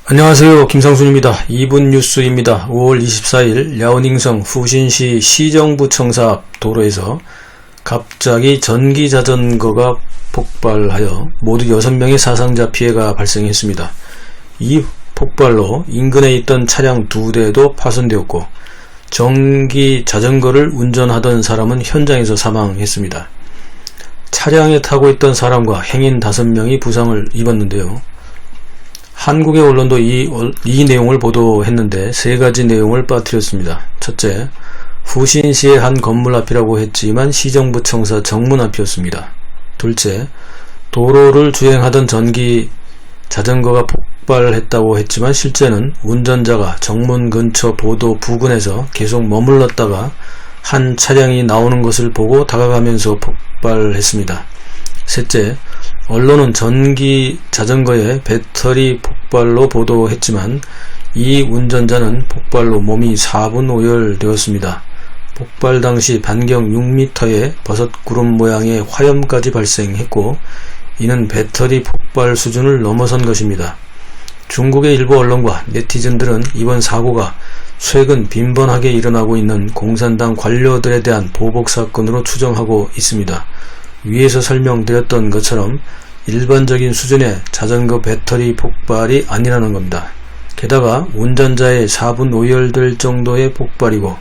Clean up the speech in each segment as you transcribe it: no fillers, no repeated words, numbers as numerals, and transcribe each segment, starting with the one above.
안녕하세요. 김상순입니다. 2분 뉴스입니다. 5월 24일 랴오닝성 후신시 시정부청사 앞 도로에서 갑자기 전기자전거가 폭발하여 모두 6명의 사상자 피해가 발생했습니다. 이 폭발로 인근에 있던 차량 2대도 파손되었고 전기자전거를 운전하던 사람은 현장에서 사망했습니다. 차량에 타고 있던 사람과 행인 5명이 부상을 입었는데요. 한국의 언론도 이 내용을 보도했는데 3가지 내용을 빠뜨렸습니다. 첫째, 후신시의 한 건물 앞이라고 했지만 시정부청사 정문 앞이었습니다. 둘째, 도로를 주행하던 전기 자전거가 폭발했다고 했지만 실제는 운전자가 정문 근처 보도 부근에서 계속 머물렀다가 한 차량이 나오는 것을 보고 다가가면서 폭발했습니다. 셋째, 언론은 전기 자전거의 배터리 폭발로 보도했지만 이 운전자는 폭발로 몸이 4분 오열되었습니다. 폭발 당시 반경 6m의 버섯구름 모양의 화염까지 발생했고 이는 배터리 폭발 수준을 넘어선 것입니다. 중국의 일부 언론과 네티즌들은 이번 사고가 최근 빈번하게 일어나고 있는 공산당 관료들에 대한 보복사건으로 추정하고 있습니다. 위에서 설명드렸던 것처럼 일반적인 수준의 자전거 배터리 폭발이 아니라는 겁니다. 게다가 운전자의 4분 오열될 정도의 폭발이고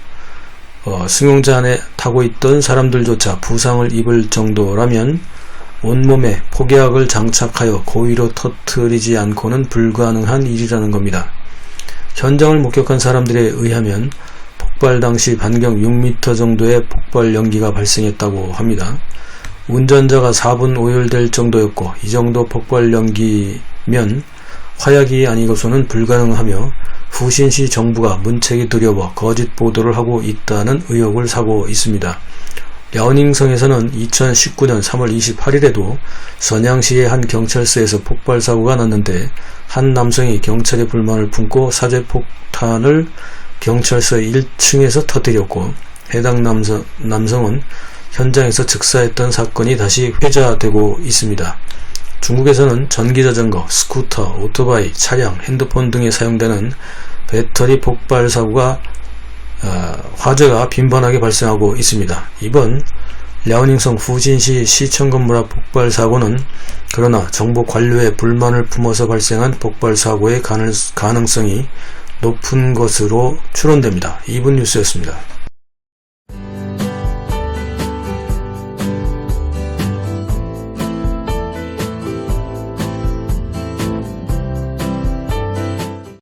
승용차 안에 타고 있던 사람들조차 부상을 입을 정도라면 온몸에 폭약을 장착하여 고의로 터뜨리지 않고는 불가능한 일이라는 겁니다. 현장을 목격한 사람들에 의하면 폭발 당시 반경 6m 정도의 폭발 연기가 발생했다고 합니다. 운전자가 4분 오열될 정도였고 이 정도 폭발 연기면 화약이 아니고서는 불가능하며 후신시 정부가 문책이 두려워 거짓 보도를 하고 있다는 의혹을 사고 있습니다. 랴오닝성에서는 2019년 3월 28일에도 선양시의 한 경찰서에서 폭발 사고가 났는데 한 남성이 경찰에 불만을 품고 사제폭탄을 경찰서 1층에서 터뜨렸고 해당 남성은 현장에서 즉사했던 사건이 다시 회자되고 있습니다. 중국에서는 전기자전거, 스쿠터, 오토바이, 차량, 핸드폰 등에 사용되는 배터리 폭발 사고가 화재가 빈번하게 발생하고 있습니다. 이번 랴오닝성 후신시 시청 건물 앞 폭발 사고는 그러나 정부 관료의 불만을 품어서 발생한 폭발 사고의 가능성이 높은 것으로 추론됩니다. 2분 뉴스였습니다.